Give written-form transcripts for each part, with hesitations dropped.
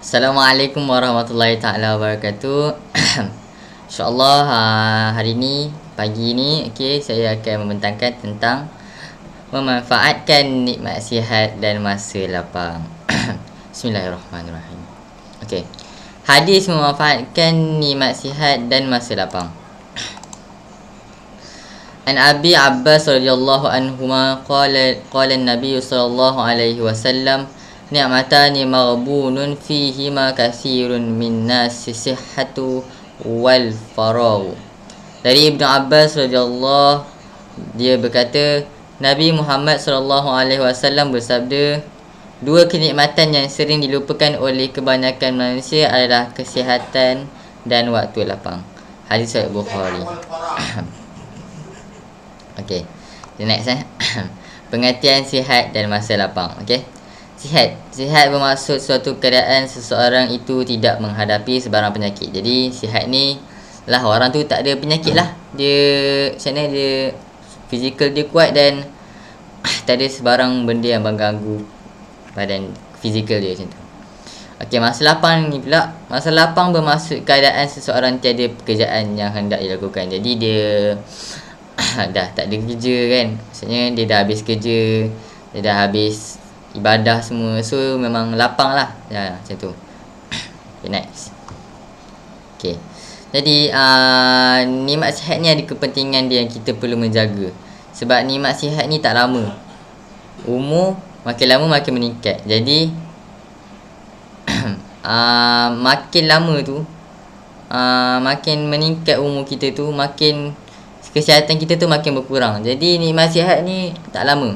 Assalamualaikum warahmatullahi taala wabarakatuh. InsyaAllah hari ni, pagi ni, saya akan membentangkan tentang memanfaatkan nikmat sihat dan masa lapang. Bismillahirrahmanirrahim. Hadis memanfaatkan nikmat sihat dan masa lapang. An Abi Abbas radhiyallahu anhuma qala an-nabiy sallallahu alaihi wasallam ni'matani maghbunun fihima katsirun min nasi sihhatu wal faragh. Dari Ibnu Abbas radhiyallahu, dia berkata, Nabi Muhammad sallallahu alaihi wasallam bersabda, dua kenikmatan yang sering dilupakan oleh kebanyakan manusia adalah kesihatan dan waktu lapang. Hadis Sahih Bukhari. The next pengertian sihat dan masa lapang. Sihat bermaksud suatu keadaan seseorang itu tidak menghadapi sebarang penyakit. Jadi sihat ni lah orang tu tak ada penyakit lah. Dia macam mana, dia fizikal dia kuat dan tak ada sebarang benda yang mengganggu badan fizikal dia macam tu. Masa lapang ni pula, masa lapang bermaksud keadaan seseorang tiada pekerjaan yang hendak dilakukan. Jadi dia dah tak ada kerja kan. Maksudnya dia dah habis kerja, dia dah habis ibadah semua. So memang lapang lah macam tu. Next. Jadi nikmat sihat ni ada kepentingan dia yang kita perlu menjaga. Sebab nikmat sihat ni tak lama. Umur makin lama makin meningkat. Jadi makin lama tu, makin meningkat umur kita tu, makin kesihatan kita tu makin berkurang. Jadi nikmat sihat ni tak lama.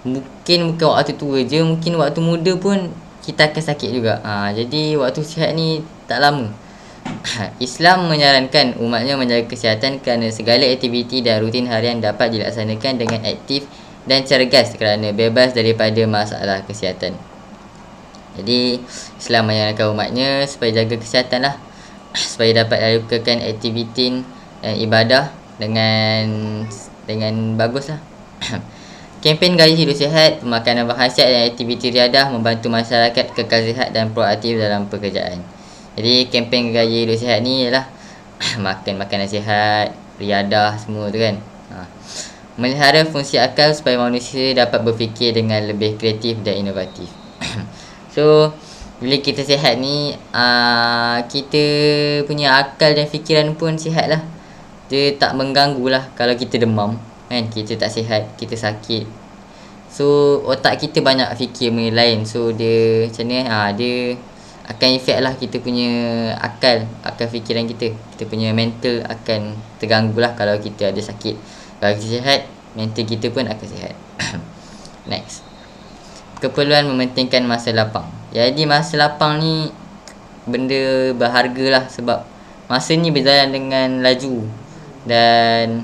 Mungkin bukan waktu tua je, mungkin waktu muda pun kita akan sakit juga. Jadi waktu sihat ni tak lama. Islam menyarankan umatnya menjaga kesihatan kerana segala aktiviti dan rutin harian dapat dilaksanakan dengan aktif dan cergas kerana bebas daripada masalah kesihatan. Jadi Islam menyarankan umatnya supaya jaga kesihatan lah, supaya dapat lakukan aktiviti dan ibadah dengan bagus lah. Kempen Gaya Hidup Sihat, pemakanan berkhasiat dan aktiviti riadah membantu masyarakat kekal sihat dan proaktif dalam pekerjaan. Jadi kempen Gaya Hidup Sihat ni ialah makan makanan sihat, riadah semua tu kan. Melihara fungsi akal supaya manusia dapat berfikir dengan lebih kreatif dan inovatif. So bila kita sihat ni, kita punya akal dan fikiran pun sihat lah. Dia tak mengganggu lah. Kalau kita demam kan, kita tak sihat, kita sakit, so otak kita banyak fikir benda lain. So dia macam ni, dia akan efek lah kita punya akal fikiran kita. Kita punya mental akan terganggu lah kalau kita ada sakit. Kalau kita sihat, mental kita pun akan sihat. Next, keperluan mementingkan masa lapang. Jadi masa lapang ni benda berharga lah. Sebab masa ni berjalan dengan laju dan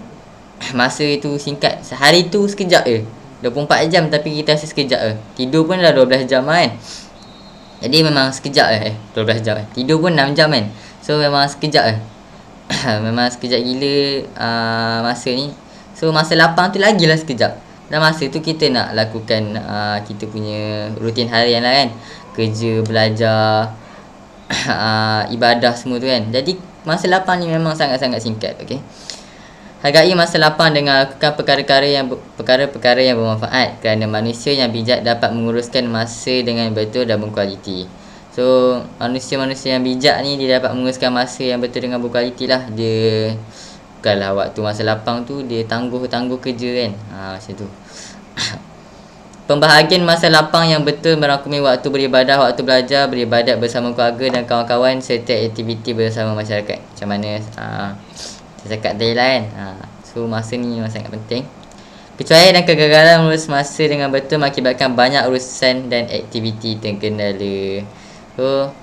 masa itu singkat. Sehari tu sekejap je, 24 jam, tapi kita rasa sekejap je. Tidur pun dah 12 jam kan. Jadi memang sekejap 12 jam tidur pun 6 jam kan. So memang sekejap memang sekejap gila masa ni. So masa lapang tu lagilah sekejap. Dan masa tu kita nak lakukan kita punya rutin harian lah kan. Kerja, belajar, ibadah semua tu kan. Jadi masa lapang ni memang sangat-sangat singkat. Hargai masa lapang dengan lakukan perkara-perkara yang bermanfaat, kerana manusia yang bijak dapat menguruskan masa dengan betul dan berkualiti. So manusia-manusia yang bijak ni, dia dapat menguruskan masa yang betul dengan berkualiti lah. Dia bukanlah waktu masa lapang tu dia tangguh kerja kan. Macam tu. Pembahagian masa lapang yang betul merangkumi waktu beribadah, waktu belajar, beribadat bersama keluarga dan kawan-kawan, serta aktiviti bersama masyarakat. Macam mana saya cakap tadi lah kan. So masa ni memang sangat penting. Kecuali dan kegagalan mengurus masa dengan betul mengakibatkan banyak urusan dan aktiviti terkendala. So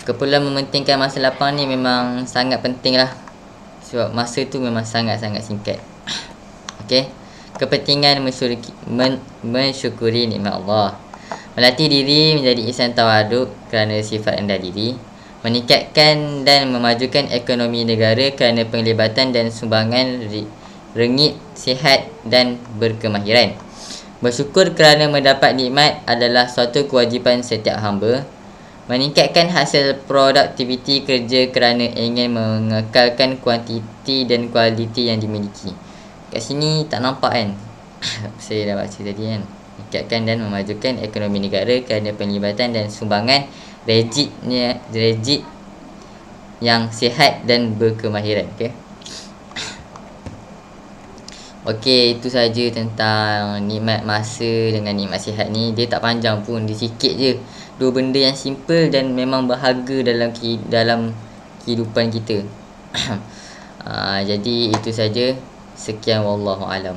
keperluan mementingkan masa lapang ni memang sangat penting lah. Sebab masa tu memang sangat-sangat singkat. Kepentingan mensyukuri nikmat Allah. Melatih diri menjadi insan tawaduk kerana sifat rendah diri. Meningkatkan dan memajukan ekonomi negara kerana penglibatan dan sumbangan rengit, sihat dan berkemahiran. Bersyukur kerana mendapat nikmat adalah suatu kewajipan setiap hamba. Meningkatkan hasil produktiviti kerja kerana ingin mengekalkan kuantiti dan kualiti yang dimiliki. Kat sini tak nampak kan? Saya dah baca tadi kan. Meningkatkan dan memajukan ekonomi negara kerana penglibatan dan sumbangan rejit yang sihat dan berkemahiran. Okey, itu saja tentang nikmat masa dengan nikmat sihat ni. Dia tak panjang pun, dia sikit je. Dua benda yang simple dan memang berharga dalam kehidupan kita. Jadi itu saja. Sekian, wallahu alam.